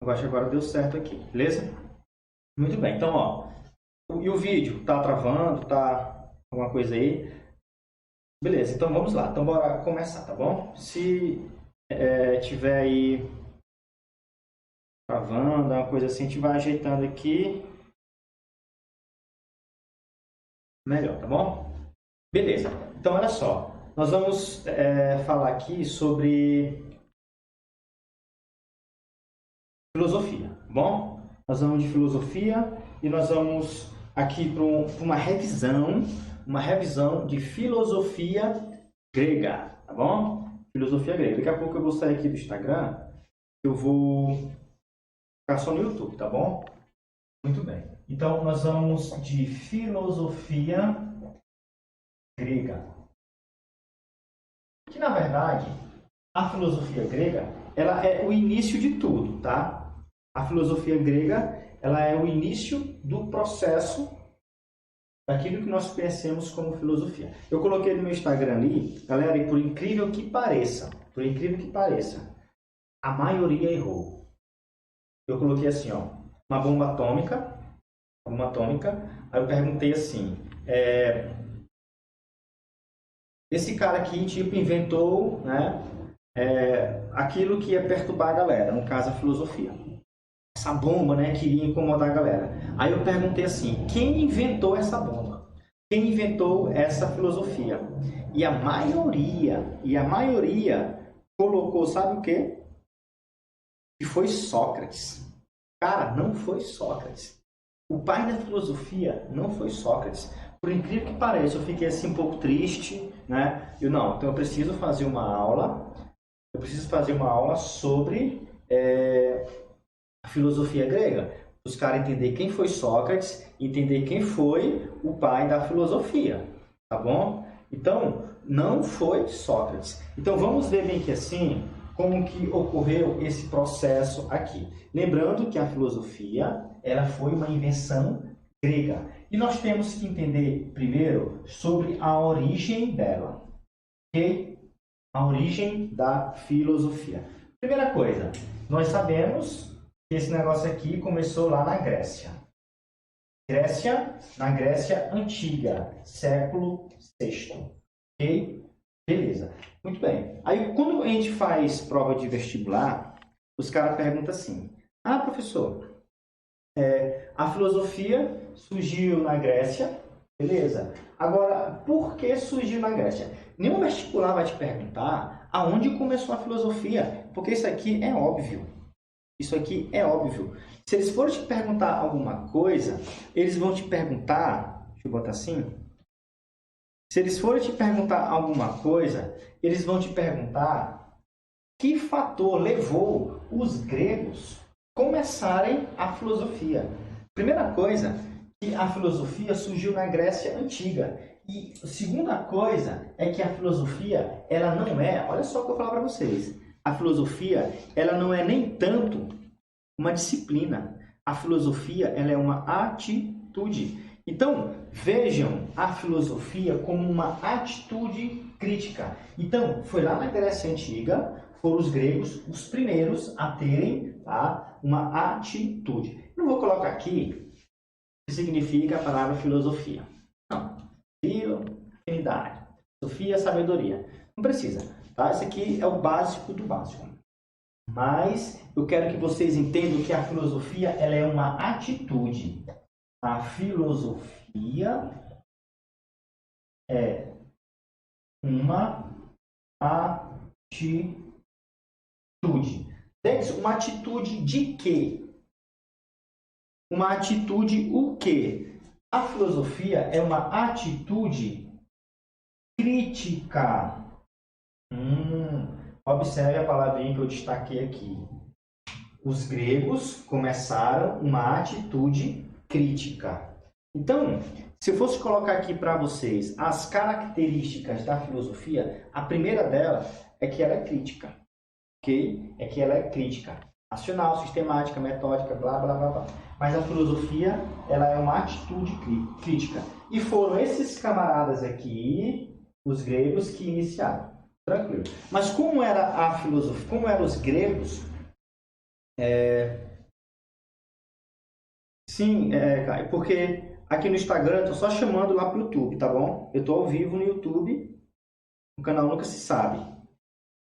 Eu acho que agora deu certo aqui, beleza? Muito bem, então, ó. E o vídeo? Tá travando? Tá alguma coisa aí? Beleza, então vamos lá. Então, bora começar, tá bom? Se tiver aí travando, uma coisa assim, a gente vai ajeitando aqui. Melhor, tá bom? Beleza. Então, olha só. Nós vamos falar aqui sobre filosofia, tá bom? Nós vamos de filosofia e nós vamos aqui para uma revisão de filosofia grega, tá bom? Filosofia grega. Daqui a pouco eu vou sair aqui do Instagram, eu vou ficar só no YouTube, tá bom? Muito bem. Então, nós vamos de filosofia grega. Que, na verdade, a filosofia grega, ela é o início de tudo, tá? A filosofia grega, ela é o início do processo daquilo que nós conhecemos como filosofia. Eu coloquei no meu Instagram ali, galera, e por incrível que pareça, a maioria errou. Eu coloquei assim, ó, uma bomba atômica, aí eu perguntei assim, esse cara aqui, tipo, inventou, né, aquilo que ia perturbar a galera, no caso a filosofia. Essa bomba, né, que iria incomodar a galera. Aí eu perguntei assim, quem inventou essa bomba? Quem inventou essa filosofia? E a maioria colocou, sabe o quê? Que foi Sócrates. Cara, não foi Sócrates. O pai da filosofia não foi Sócrates. Por incrível que pareça, eu fiquei assim um pouco triste, né? Então eu preciso fazer uma aula, sobre a filosofia grega. Os caras entender quem foi Sócrates, entender quem foi o pai da filosofia, tá bom? Então, não foi Sócrates. Então, vamos ver bem que assim, como que ocorreu esse processo aqui. Lembrando que a filosofia, ela foi uma invenção grega. E nós temos que entender primeiro sobre a origem dela, ok? A origem da filosofia. Primeira coisa, nós sabemos que esse negócio aqui começou lá na Grécia. Na Grécia Antiga, século VI. Ok? Beleza. Muito bem. Aí, quando a gente faz prova de vestibular, os caras perguntam assim, professor, a filosofia surgiu na Grécia, beleza. Agora, por que surgiu na Grécia? Nenhum vestibular vai te perguntar aonde começou a filosofia, porque isso aqui é óbvio. Se eles forem te perguntar alguma coisa, eles vão te perguntar, deixa eu botar assim, se eles forem te perguntar alguma coisa, eles vão te perguntar que fator levou os gregos a começarem a filosofia. Primeira coisa, que a filosofia surgiu na Grécia Antiga. E a segunda coisa é que a filosofia, ela não é, olha só o que eu vou falar para vocês, a filosofia, ela não é nem tanto uma disciplina. A filosofia, ela é uma atitude. Então, vejam a filosofia como uma atitude crítica. Então, foi lá na Grécia Antiga, foram os gregos os primeiros a terem uma atitude. Não vou colocar aqui o que significa a palavra filosofia. Não. Afinidade. Sofia, sabedoria. Não precisa. Tá? Isso aqui é o básico do básico. Mas eu quero que vocês entendam que a filosofia ela é uma atitude. A filosofia é uma atitude. Uma atitude de quê? Uma atitude o quê? A filosofia é uma atitude crítica. Observe a palavrinha que eu destaquei aqui. Os gregos começaram uma atitude crítica. Então, se eu fosse colocar aqui para vocês as características da filosofia, a primeira dela é que ela é crítica. Ok? É que ela é crítica. Racional, sistemática, metódica, blá, blá, blá, blá. Mas a filosofia, ela é uma atitude crítica. E foram esses camaradas aqui, os gregos, que iniciaram. Tranquilo. Mas como era a filosofia, como eram os gregos, Sim, Caio, porque aqui no Instagram eu tô só chamando lá pro YouTube, tá bom? Eu tô ao vivo no YouTube, o canal Nunca Se Sabe,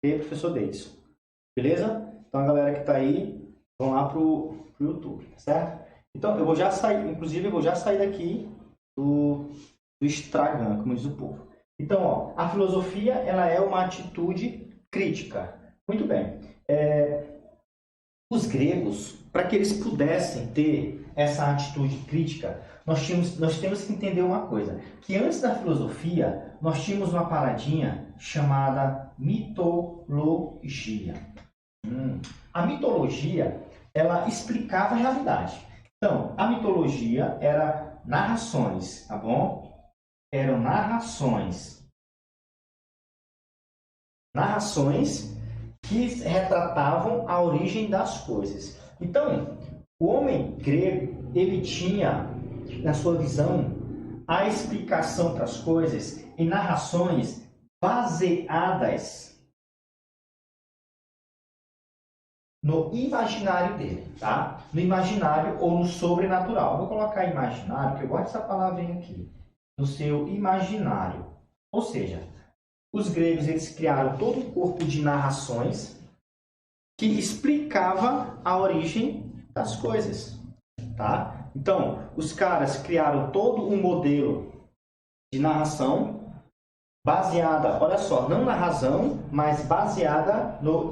e professor Deidson, beleza? Então a galera que tá aí, vão lá pro YouTube, tá certo? Então eu vou já sair, inclusive eu vou já sair daqui do Instagram, como diz o povo. Então, ó, a filosofia ela é uma atitude crítica. Muito bem. Os gregos, para que eles pudessem ter essa atitude crítica, nós temos que entender uma coisa, que antes da filosofia, nós tínhamos uma paradinha chamada mitologia. A mitologia, ela explicava a realidade. Então, a mitologia era narrações, tá bom? Eram narrações que retratavam a origem das coisas. Então, o homem grego, ele tinha, na sua visão, a explicação para as coisas em narrações baseadas no imaginário dele, tá? No imaginário ou no sobrenatural. Vou colocar imaginário, porque eu gosto dessa palavrinha aqui. No seu imaginário. Ou seja, os gregos eles criaram todo um corpo de narrações que explicava a origem das coisas, tá? Então, os caras criaram todo um modelo de narração baseada, olha só, não na razão, mas baseada no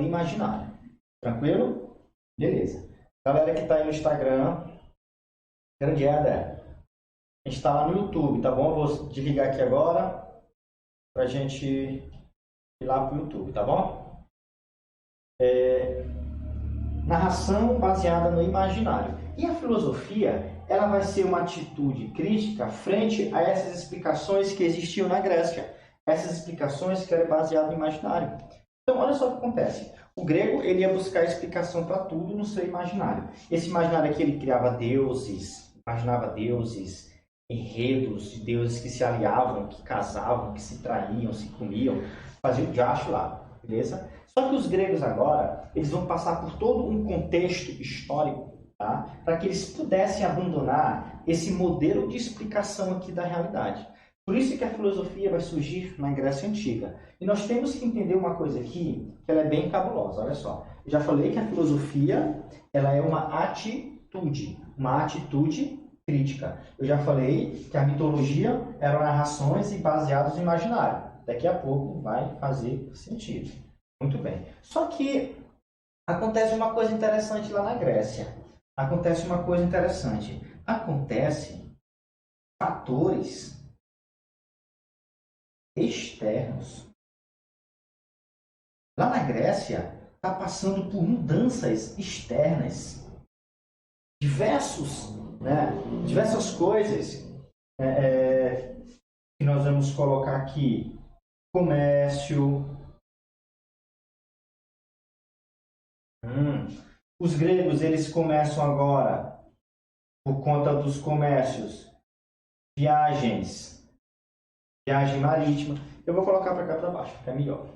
imaginário. Tranquilo? Beleza. Galera que está aí no Instagram, grande Éder. A gente está lá no YouTube, tá bom? Eu vou desligar aqui agora para a gente ir lá para o YouTube, tá bom? Narração baseada no imaginário. E a filosofia, ela vai ser uma atitude crítica frente a essas explicações que existiam na Grécia. Essas explicações que eram baseadas no imaginário. Então, olha só o que acontece. O grego, ele ia buscar explicação para tudo no seu imaginário. Esse imaginário aqui, ele criava deuses, imaginava deuses, enredos de deuses que se aliavam, que casavam, que se traíam, se comiam, faziam o diacho lá, beleza? Só que os gregos agora, eles vão passar por todo um contexto histórico, tá? Para que eles pudessem abandonar esse modelo de explicação aqui da realidade. Por isso que a filosofia vai surgir na Grécia Antiga. E nós temos que entender uma coisa aqui, que ela é bem cabulosa, olha só. Eu já falei que a filosofia, ela é uma atitude crítica. Eu já falei que a mitologia eram narrações e baseadas no imaginário. Daqui a pouco vai fazer sentido. Muito bem. Só que acontece uma coisa interessante lá na Grécia. Acontece fatores externos. Lá na Grécia, está passando por mudanças externas. Diversas coisas que nós vamos colocar aqui. Comércio. Os gregos, eles começam agora, por conta dos comércios, viagem marítima. Eu vou colocar para cá para baixo, fica melhor.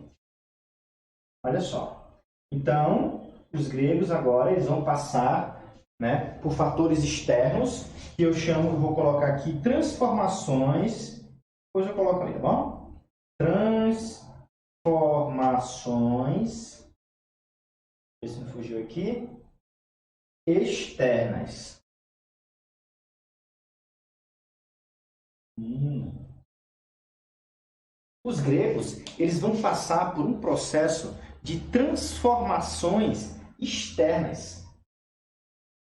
Olha só. Então, os gregos agora eles vão passar, né, por fatores externos, que eu vou colocar aqui transformações. Depois eu coloco ali, tá bom? Transformações. Esse não fugiu aqui. Externas. Os gregos, eles vão passar por um processo de transformações externas.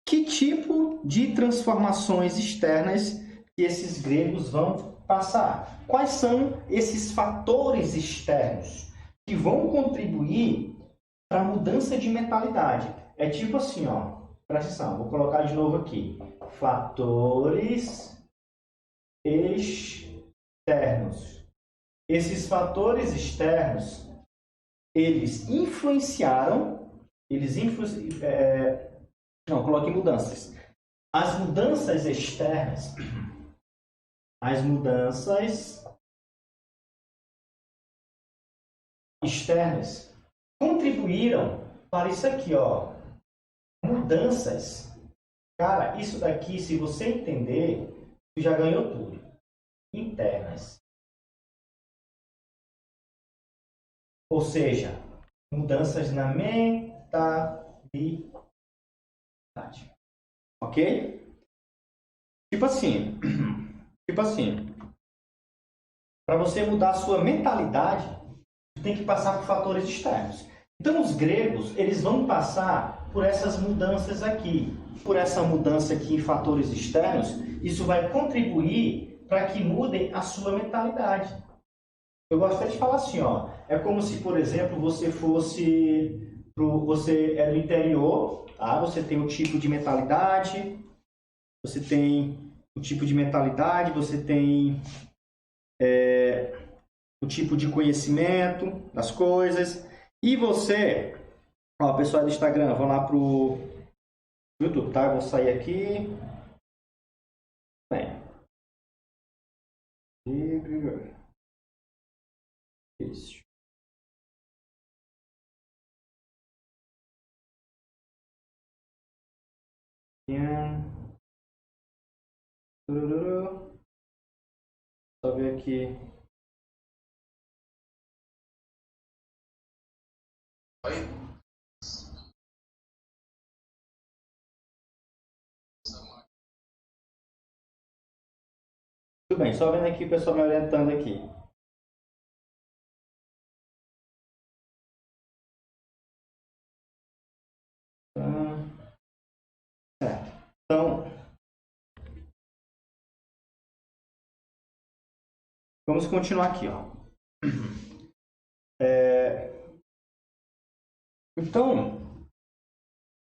Que tipo de transformações externas que esses gregos vão passar? Quais são esses fatores externos que vão contribuir para a mudança de mentalidade? É tipo assim, ó, presta atenção, vou colocar de novo aqui. Fatores externos. Esses fatores externos, eles influenciaram, não, coloquei mudanças. As mudanças externas, contribuíram para isso aqui, ó, mudanças. Cara, isso daqui, se você entender, tu já ganhou tudo. Internas. Ou seja, mudanças na mentalidade. Ok? Tipo assim, para você mudar a sua mentalidade, você tem que passar por fatores externos. Então, os gregos, eles vão passar por essas mudanças aqui. Por essa mudança aqui em fatores externos, isso vai contribuir para que mudem a sua mentalidade. Eu gosto de falar assim, ó, é como se, por exemplo, você é do interior, tá? Você tem um tipo de mentalidade, você tem o tipo de mentalidade, você tem o tipo de conhecimento das coisas. E você, ó, pessoal do Instagram, vão lá pro YouTube, tá? Eu vou sair aqui. Bem. Isso. Só ver aqui. Oi? Tudo bem, só vendo aqui o pessoal me orientando aqui. Certo. Então, vamos continuar aqui, ó. Então,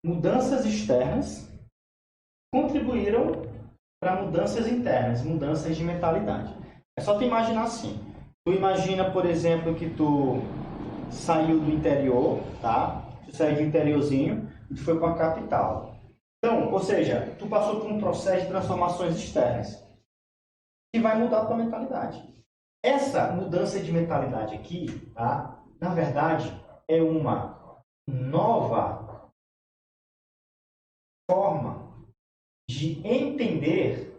mudanças externas contribuíram para mudanças internas, mudanças de mentalidade. É só tu imaginar assim. Tu imagina, por exemplo, que tu saiu do interior, tá? Tu saiu do interiorzinho e tu foi para a capital. Então, ou seja, tu passou por um processo de transformações externas que vai mudar a tua mentalidade. Essa mudança de mentalidade aqui, tá? Na verdade, é uma nova forma de entender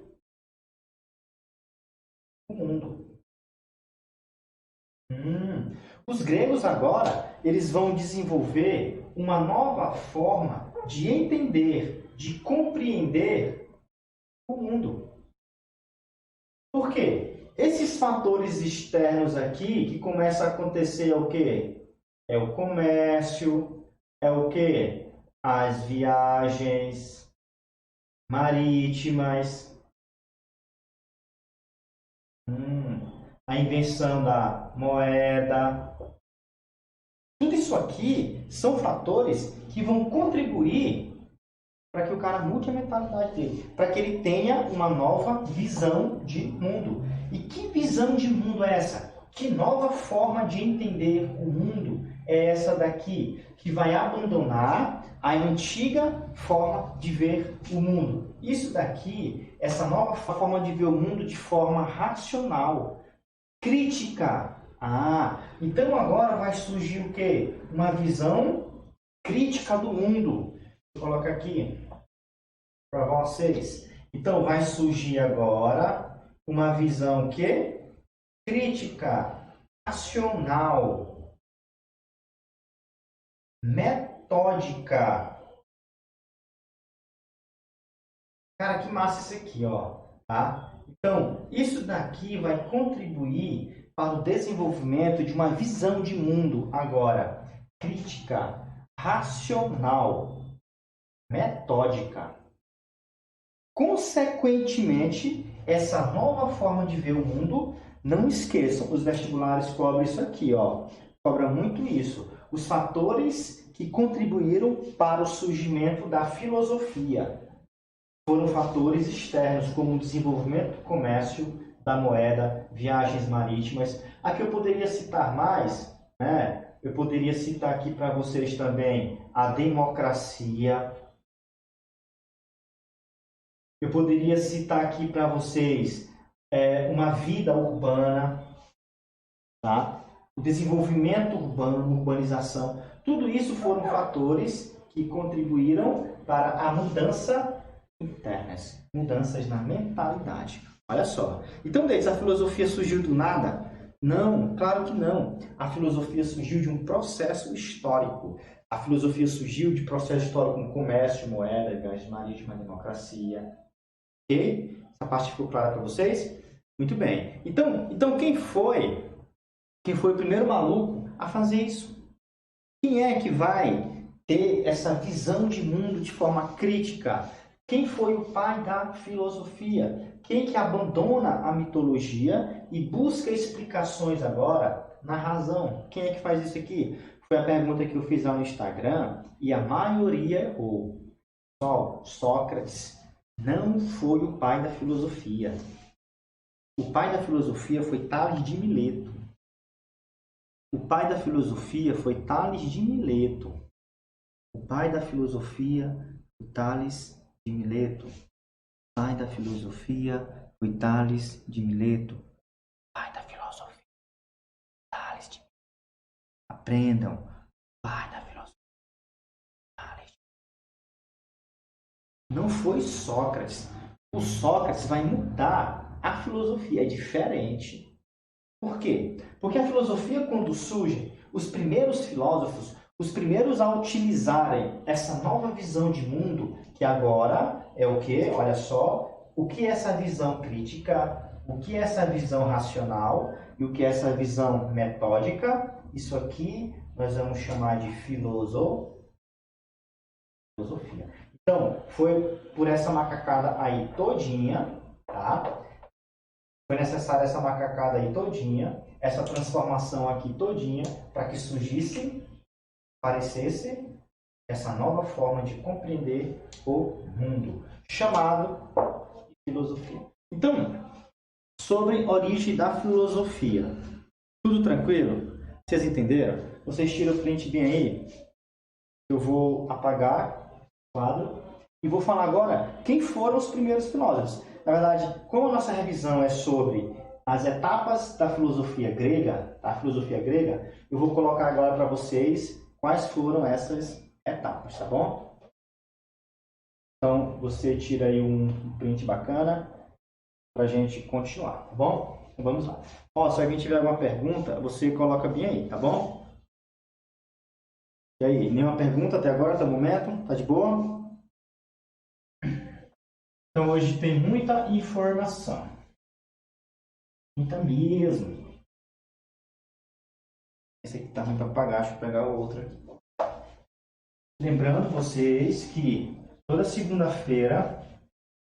o mundo. Os gregos agora, eles vão desenvolver uma nova forma de entender, de compreender o mundo. Por quê? Esses fatores externos aqui que começam a acontecer é o quê? É o comércio, é o quê? As viagens marítimas, a invenção da moeda. Tudo isso aqui são fatores que vão contribuir para que o cara mude a mentalidade dele, para que ele tenha uma nova visão de mundo. E que visão de mundo é essa? Que nova forma de entender o mundo é essa daqui, que vai abandonar a antiga forma de ver o mundo? Isso daqui, essa nova forma de ver o mundo de forma racional, crítica. Então agora vai surgir o quê? Uma visão crítica do mundo. Vou colocar aqui para vocês. Então vai surgir agora uma visão que crítica, racional, metódica. Cara, que massa isso aqui, ó, tá? Então, isso daqui vai contribuir para o desenvolvimento de uma visão de mundo agora crítica, racional, metódica. Consequentemente, essa nova forma de ver o mundo, não esqueçam, os vestibulares cobram isso aqui, ó. Cobra muito isso. Os fatores que contribuíram para o surgimento da filosofia foram fatores externos, como o desenvolvimento do comércio, da moeda, viagens marítimas. Aqui eu poderia citar mais, né? Eu poderia citar aqui para vocês também a democracia. Eu poderia citar aqui para vocês uma vida urbana, tá? o desenvolvimento urbano, urbanização, tudo isso foram fatores que contribuíram para a mudança internas, mudanças na mentalidade. Olha só. Então, Denis, a filosofia surgiu do nada? Não, claro que não. A filosofia surgiu de um processo histórico. A filosofia surgiu de processo histórico como comércio, moeda, viagem marítima, democracia. Ok? Essa parte ficou clara para vocês? Muito bem. Então quem foi o primeiro maluco a fazer isso? Quem é que vai ter essa visão de mundo de forma crítica? Quem foi o pai da filosofia? Quem que abandona a mitologia e busca explicações agora na razão? Quem é que faz isso aqui? Foi a pergunta que eu fiz lá no Instagram e a maioria errou. Pessoal, Sócrates não foi o pai da filosofia. O pai da filosofia foi Tales de Mileto. O pai da filosofia foi Tales de Mileto. O pai da filosofia foi Tales de Mileto. O pai da filosofia foi Tales de Mileto. O pai da filosofia, Tales de Mileto. Aprendam. O pai da filosofia, Tales de Mileto. Não foi Sócrates. O Sócrates vai mudar a filosofia. É diferente. Por quê? Porque a filosofia, quando surge, os primeiros filósofos, os primeiros a utilizarem essa nova visão de mundo, que agora é o quê? Olha só, o que é essa visão crítica, o que é essa visão racional e o que é essa visão metódica, isso aqui nós vamos chamar de filosofia. Então, foi por essa macacada aí todinha, tá? Foi necessária essa macacada aí todinha, essa transformação aqui todinha, para que surgisse, aparecesse essa nova forma de compreender o mundo, chamado filosofia. Então, sobre a origem da filosofia. Tudo tranquilo? Vocês entenderam? Vocês tiram o print bem aí. Eu vou apagar o quadro e vou falar agora quem foram os primeiros filósofos. Na verdade, como a nossa revisão é sobre as etapas da filosofia grega, eu vou colocar agora para vocês quais foram essas etapas, tá bom? Então, você tira aí um print bacana para a gente continuar, tá bom? Então, vamos lá. Ó, se alguém tiver alguma pergunta, você coloca bem aí, tá bom? E aí, nenhuma pergunta até agora, até o momento? Tá de boa? Então, hoje tem muita informação. Muita mesmo. Esse aqui tá ruim para apagar, deixa eu pegar o outro aqui. Lembrando vocês que toda segunda-feira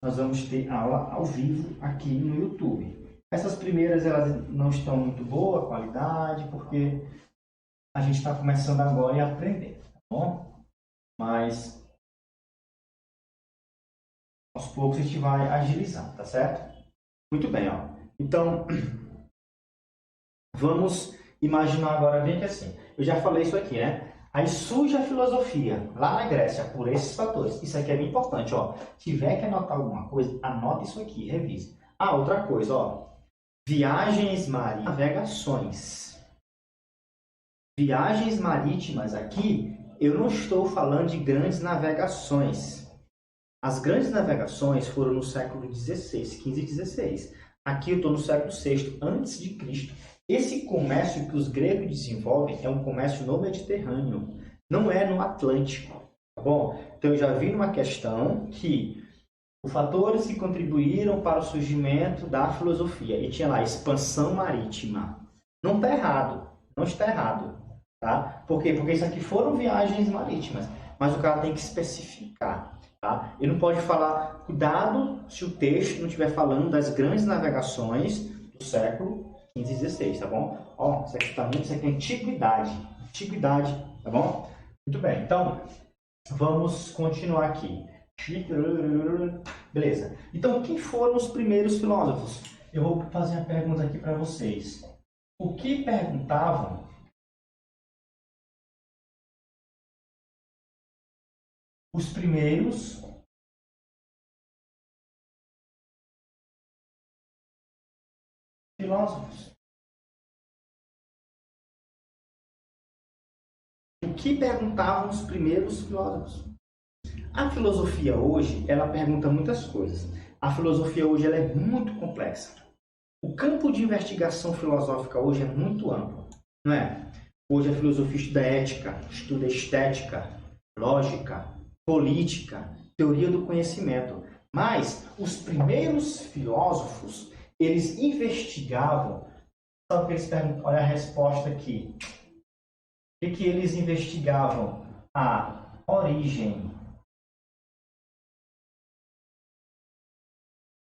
nós vamos ter aula ao vivo aqui no YouTube. Essas primeiras elas não estão muito boa qualidade, porque a gente está começando agora e aprender, tá bom? Mas aos poucos a gente vai agilizando, tá certo? Muito bem, ó. Então, vamos imaginar agora bem que assim, eu já falei isso aqui, né? Aí surge a filosofia, lá na Grécia, por esses fatores. Isso aqui é bem importante, ó. Tiver que anotar alguma coisa, anota isso aqui, revise. Ah, outra coisa, ó. Viagens marítimas, navegações. Viagens marítimas aqui, eu não estou falando de grandes navegações. As grandes navegações foram no século XVI, 15 e 16. Aqui eu estou no século VI, antes de Cristo. Esse comércio que os gregos desenvolvem é um comércio no Mediterrâneo, não é no Atlântico, tá bom? Então eu já vi numa questão que os fatores que contribuíram para o surgimento da filosofia, e tinha lá expansão marítima. Não está errado, não está errado, tá? Por quê? Porque isso aqui foram viagens marítimas, mas o cara tem que especificar. Tá? Ele não pode falar, cuidado se o texto não estiver falando das grandes navegações do século XV e XVI, tá bom? Ó, isso aqui tá muito, isso aqui é antiguidade, tá bom? Muito bem, então vamos continuar aqui. Beleza. Então, quem foram os primeiros filósofos? Eu vou fazer uma pergunta aqui para vocês. O que perguntavam os primeiros filósofos? O que perguntavam os primeiros filósofos? A filosofia hoje, ela pergunta muitas coisas. A filosofia hoje ela é muito complexa. O campo de investigação filosófica hoje é muito amplo, não é? Hoje a filosofia estuda ética, estuda estética, lógica, política, teoria do conhecimento. Mas os primeiros filósofos, eles investigavam, sabe o que eles perguntam? Olha a resposta aqui. O que eles investigavam? A origem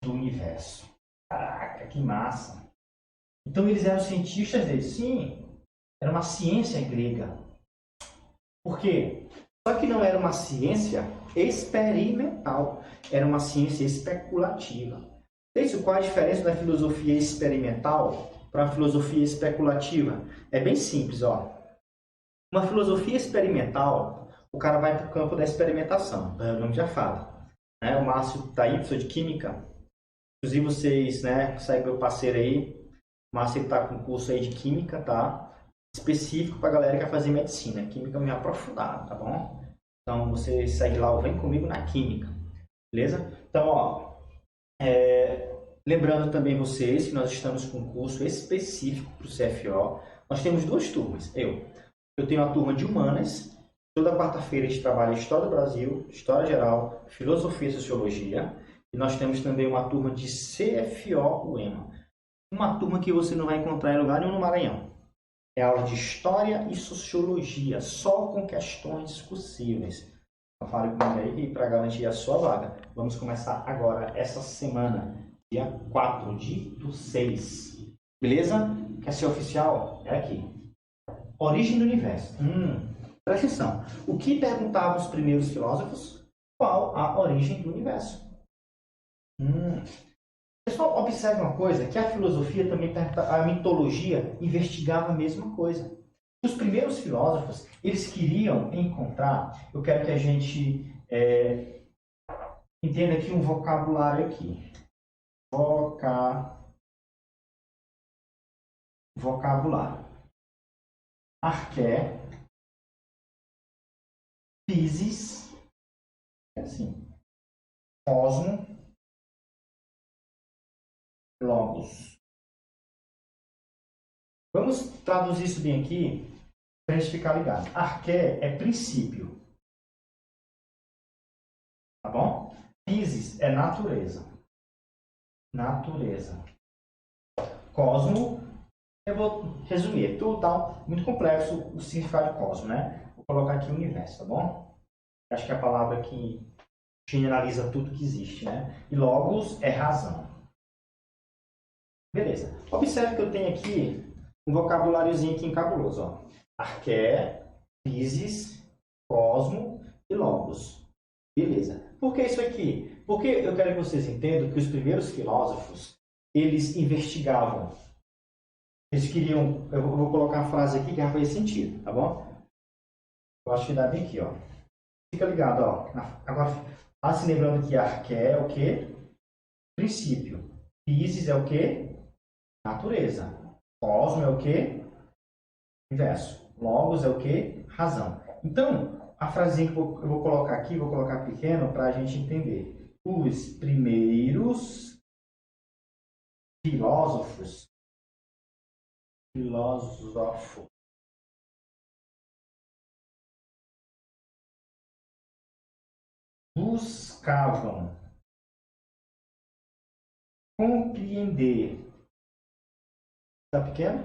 do universo. Caraca, que massa! Então eles eram cientistas deles? Sim, era uma ciência grega. Por quê? Só que não era uma ciência experimental, era uma ciência especulativa. Isso, qual a diferença da filosofia experimental para a filosofia especulativa? É bem simples, ó. Uma filosofia experimental, o cara vai para o campo da experimentação, o nome já fala. Né? O Márcio está aí, professor de Química. Inclusive vocês, né, segue meu parceiro aí, o Márcio está com um curso aí de Química, tá? Específico para a galera que quer fazer medicina, Química meio aprofundada, tá bom? Então você segue lá, vem comigo na Química, beleza? Então, ó, lembrando também vocês que nós estamos com um curso específico para o CFO. Nós temos duas turmas, eu tenho a turma de Humanas, toda quarta-feira a gente trabalha História do Brasil, História Geral, Filosofia e Sociologia. E nós temos também uma turma de CFO-UEMA. Uma turma que você não vai encontrar em lugar nenhum no Maranhão. É aula de História e Sociologia, só com questões discursivas. Então fale comigo aí para garantir a sua vaga. Vamos começar agora, essa semana, dia 4/6. Beleza? Quer ser oficial? É aqui. Origem do universo. Presta atenção. O que perguntavam os primeiros filósofos? Qual a origem do universo? Pessoal, observe uma coisa, que a filosofia também, a mitologia, investigava a mesma coisa. Os primeiros filósofos, eles queriam encontrar, eu quero que a gente entenda aqui um vocabulário aqui. Vocabulário. Arqué, physis, assim, cosmo, logos. Vamos traduzir isso bem aqui para a gente ficar ligado. Arqué é princípio. Tá bom? Physis é natureza. Natureza. Cosmo, eu vou resumir. Tudo tal, muito complexo o significado de cosmo, né? Vou colocar aqui universo, tá bom? Acho que é a palavra que generaliza tudo que existe, né? E logos é razão. Beleza. Observe que eu tenho aqui um vocabuláriozinho aqui cabuloso, ó. Arqué, physis, cosmo e logos. Beleza. Por que isso aqui? Porque eu quero que vocês entendam que os primeiros filósofos, eles investigavam. Eles queriam... Eu vou colocar a frase aqui que já faz sentido, tá bom? Eu acho que dá bem aqui, ó. Fica ligado, ó. Agora, se lembrando que arqué é o quê? Princípio. Physis é o quê? Natureza. Cosmo é o quê? Universo. Logos é o quê? Razão. Então, a frasinha que eu vou colocar aqui, vou colocar pequeno para a gente entender. Os primeiros filósofos buscavam compreender. Tá pequeno?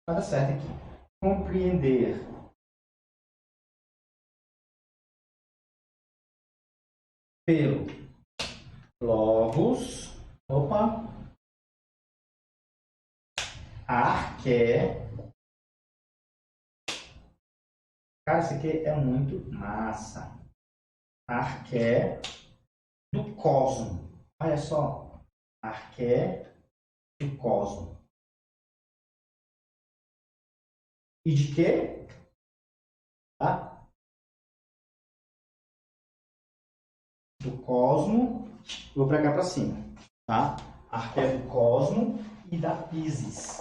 Nada certo aqui. Compreender pelo logos, arqué. Cara, isso aqui é muito massa. Arqué do cosmo. Olha só. Arqué do cosmo. E de quê? Tá? Do cosmo. Vou para cá para cima. Tá? Arqué do cosmo e da physis.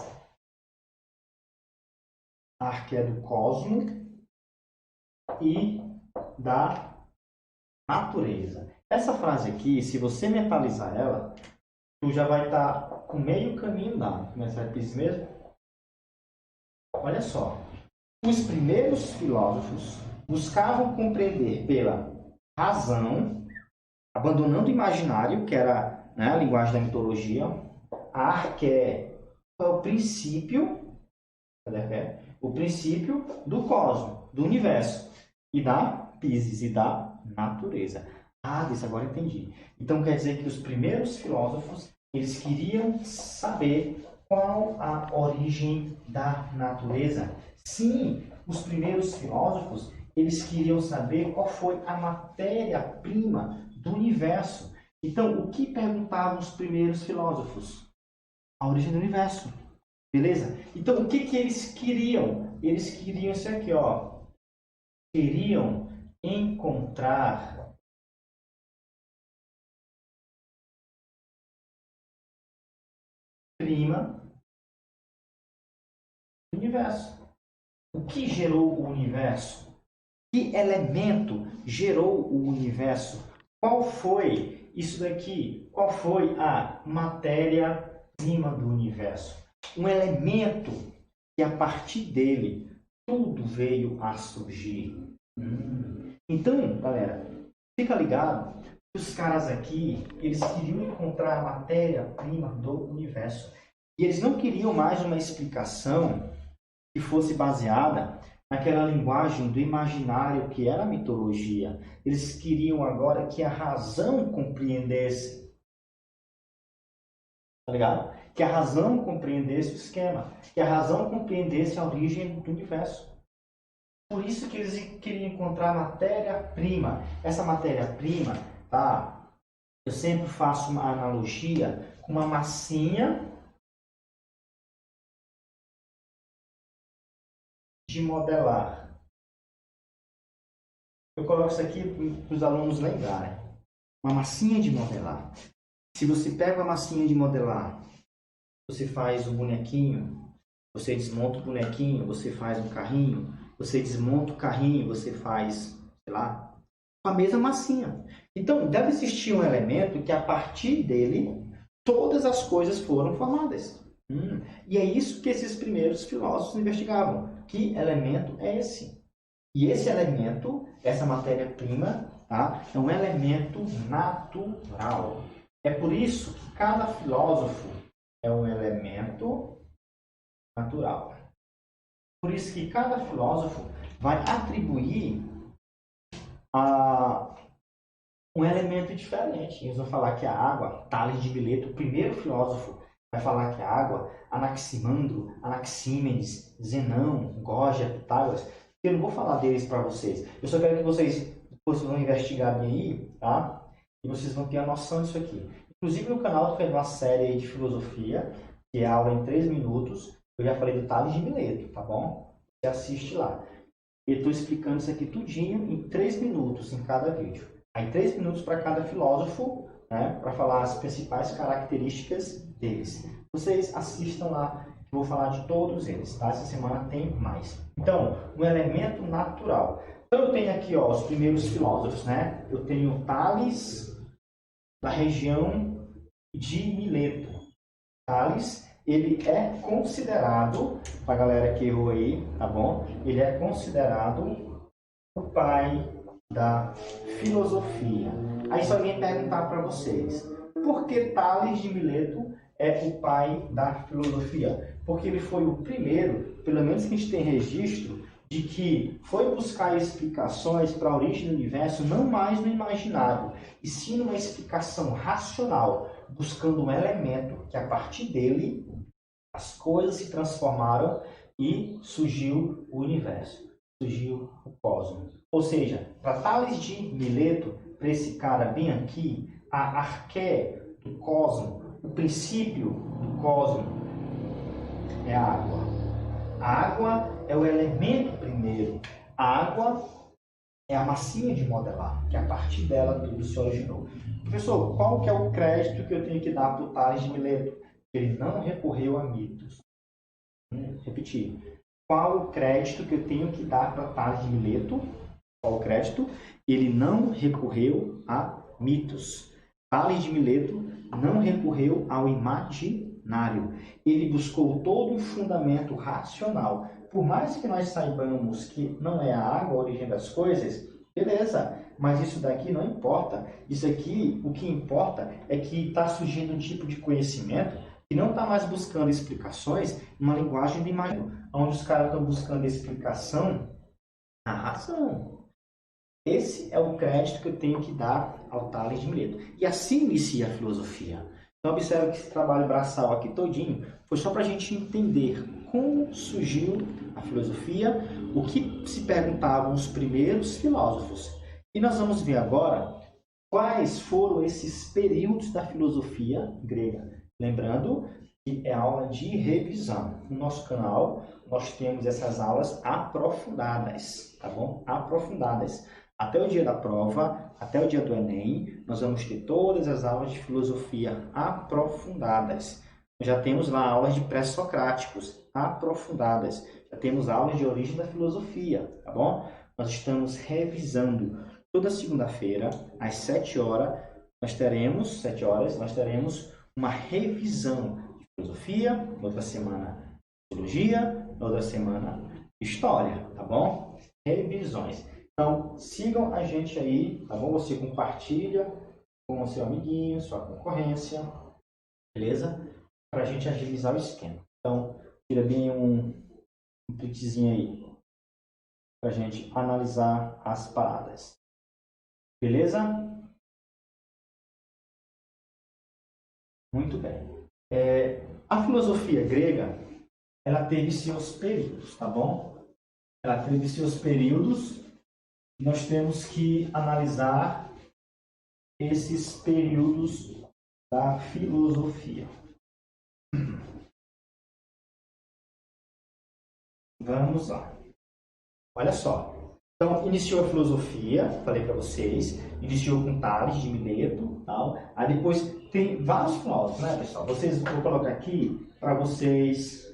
Arqué do cosmo e da natureza. Essa frase aqui, se você mentalizar ela, tu já vai estar com meio caminho dado. Como é que vai dizer mesmo? Olha só. Os primeiros filósofos buscavam compreender pela razão, abandonando o imaginário, que era, né, a linguagem da mitologia, a arque é o princípio, o princípio do cosmos, do universo, e da physis, e da natureza. Ah, isso agora entendi. Então quer dizer que os primeiros filósofos, eles queriam saber qual a origem da natureza. Sim, os primeiros filósofos, eles queriam saber qual foi a matéria-prima do universo. Então, o que perguntavam os primeiros filósofos? A origem do universo. Beleza? Então, o que eles queriam? Eles queriam isso aqui, ó. Queriam encontrar prima do universo. O que gerou o universo? Que elemento gerou o universo? Qual foi isso daqui? Qual foi a matéria-prima do universo? Um elemento que a partir dele tudo veio a surgir. Então, galera, fica ligado que os caras aqui, eles queriam encontrar a matéria-prima do universo. E eles não queriam mais uma explicação que fosse baseada naquela linguagem do imaginário que era a mitologia. Eles queriam agora que a razão compreendesse. Tá ligado? Que a razão compreendesse o esquema. Que a razão compreendesse a origem do universo. Por isso que eles queriam encontrar matéria-prima. Essa matéria-prima, tá? Eu sempre faço uma analogia com uma massinha de modelar. Eu coloco isso aqui para os alunos lembrarem. Uma massinha de modelar. Se você pega a massinha de modelar, você faz o bonequinho, você desmonta o bonequinho, você faz um carrinho, você desmonta o carrinho, você faz, sei lá, com a mesma massinha. Então, deve existir um elemento que a partir dele todas as coisas foram formadas. E é isso que esses primeiros filósofos investigavam. Que elemento é esse? E esse elemento, essa matéria-prima, tá? É um elemento natural. É por isso que cada filósofo é um elemento natural. Por isso que cada filósofo vai atribuir um elemento diferente. Eles vão falar que a água, Tales de Mileto, o primeiro filósofo, vai falar que a água, Anaximandro, Anaxímenes, Zenão, Gorgia, Pitágoras. Eu não vou falar deles para vocês. Eu só quero que vocês depois vão investigar bem aí, tá? E vocês vão ter a noção disso aqui. Inclusive no canal eu fiz uma série de filosofia, que é aula em 3 minutos. Eu já falei do Tales de Mileto, tá bom? Você assiste lá. Eu estou explicando isso aqui tudinho em 3 minutos em cada vídeo. Aí 3 minutos para cada filósofo, né? Para falar as principais características deles. Vocês assistam lá, que eu vou falar de todos eles, tá? Essa semana tem mais. Então, um elemento natural. Então eu tenho aqui, ó, os primeiros filósofos, né? Eu tenho Tales, da região de Mileto. Tales, ele é considerado, para a galera que errou aí, tá bom? Ele é considerado o pai da filosofia. Aí se alguém perguntar para vocês, por que Tales de Mileto é o pai da filosofia? Porque ele foi o primeiro, pelo menos que a gente tem registro, de que foi buscar explicações para a origem do universo, não mais no imaginário, e sim numa explicação racional, buscando um elemento que a partir dele as coisas se transformaram e surgiu o universo, surgiu o cosmos. Ou seja, para Tales de Mileto, para esse cara bem aqui, a arqué do cosmos, o princípio do cosmos é a água. A água é o elemento primeiro. A água é a massinha de modelar, que a partir dela tudo se originou. Professor, qual que é o crédito que eu tenho que dar para o Tales de Mileto? Ele não recorreu a mitos. Repetir. Qual o crédito que eu tenho que dar para Tales de Mileto? Qual o crédito? Ele não recorreu a mitos. Tales de Mileto não recorreu ao imaginário. Ele buscou todo um fundamento racional. Por mais que nós saibamos que não é a água a origem das coisas, beleza, mas isso daqui não importa. Isso aqui, o que importa é que está surgindo um tipo de conhecimento que não está mais buscando explicações numa linguagem de imagem, onde os caras estão buscando explicação na razão. Esse é o crédito que eu tenho que dar ao Tales de Mileto. E assim inicia a filosofia. Então, observe que esse trabalho braçal aqui todinho foi só para a gente entender como surgiu a filosofia, o que se perguntavam os primeiros filósofos. E nós vamos ver agora quais foram esses períodos da filosofia grega. Lembrando que é aula de revisão. No nosso canal, nós temos essas aulas aprofundadas, tá bom? Aprofundadas. Até o dia da prova, até o dia do Enem, nós vamos ter todas as aulas de filosofia aprofundadas. Já temos lá aulas de pré-socráticos aprofundadas. Já temos aulas de origem da filosofia, tá bom? Nós estamos revisando. Toda segunda-feira, às 7 horas, nós teremos uma revisão de filosofia, na outra semana psicologia, na outra semana história, tá bom? Revisões. Então, sigam a gente aí, tá bom? Você compartilha com o seu amiguinho, sua concorrência, beleza? Para a gente agilizar o esquema. Então, tira bem um printzinho aí, para a gente analisar as paradas. Beleza? Muito bem. A filosofia grega, ela teve seus períodos, tá bom? Ela teve seus períodos. Nós temos que analisar esses períodos da filosofia. Vamos lá. Olha só. Então, iniciou a filosofia, falei para vocês, iniciou com Tales de Mileto, tal. Aí depois tem vários filósofos, né, pessoal? Vou colocar aqui para vocês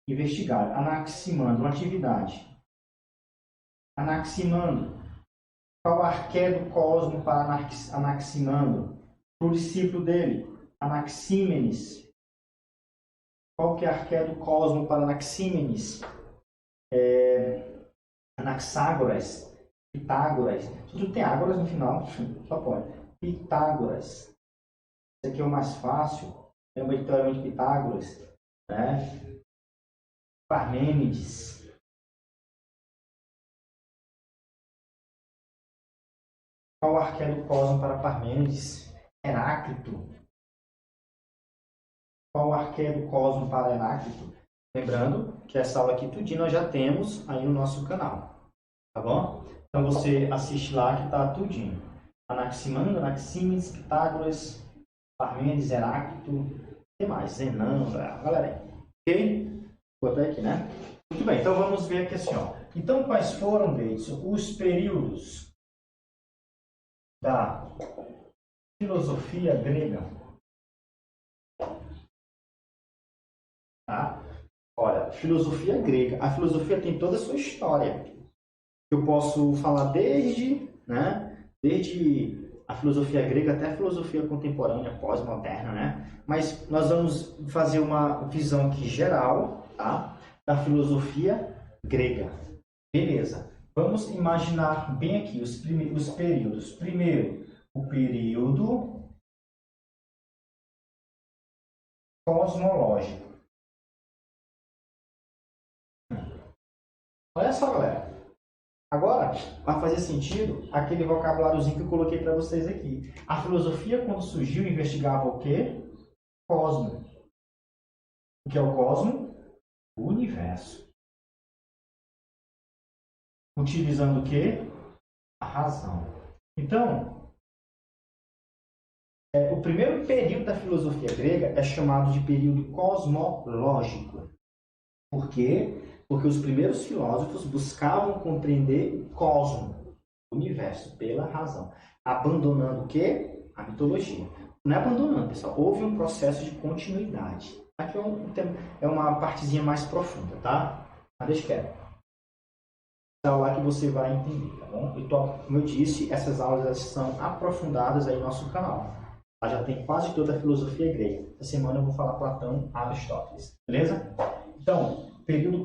investigarem. Anaximandro, uma atividade. Anaximandro. Qual o arqué do cosmo para Anaximandro? Para o discípulo dele, Anaxímenes. Qual que é o arqué do cosmo para Anaxímenes? Anaxágoras, Pitágoras. Se tudo tem ágoras no final, só pode. Pitágoras. Esse aqui é o mais fácil. Lembra de teorema de Pitágoras? Né? Parmênides. Qual o arqué do cosmo para Parmênides? Heráclito. Qual o arqué do cosmo para Heráclito? Lembrando que essa aula aqui tudinho nós já temos aí no nosso canal. Tá bom? Então você assiste lá que tá tudinho. Anaximandro, Anaxímenes, Pitágoras, Parmênides, Heráclito, o que mais? Zenão, galera. Ok? Vou até aqui, né? Muito bem, então vamos ver aqui assim, ó. Então quais foram, Deidson, os períodos da filosofia grega? Tá? Olha, filosofia grega. A filosofia tem toda a sua história. Eu posso falar desde a filosofia grega até a filosofia contemporânea, pós-moderna, né? Mas nós vamos fazer uma visão aqui geral, tá? Da filosofia grega. Beleza. Vamos imaginar bem aqui os períodos. Primeiro, o período cosmológico. Olha só, galera. Agora, vai fazer sentido aquele vocabuláriozinho que eu coloquei para vocês aqui. A filosofia, quando surgiu, investigava o quê? Cosmo. O que é o cosmo? O universo. Utilizando o quê? A razão. Então, o primeiro período da filosofia grega é chamado de período cosmológico. Por quê? Porque os primeiros filósofos buscavam compreender o cosmo, o universo, pela razão. Abandonando o quê? A mitologia. Não é abandonando, pessoal. Houve um processo de continuidade. Aqui é uma partezinha mais profunda, tá? Mas deixa quieto. aula lá que você vai entender, tá bom? Como eu disse, essas aulas elas são aprofundadas aí no nosso canal. Lá já tem quase toda a filosofia grega. Essa semana eu vou falar Platão, Aristóteles, beleza? Então, período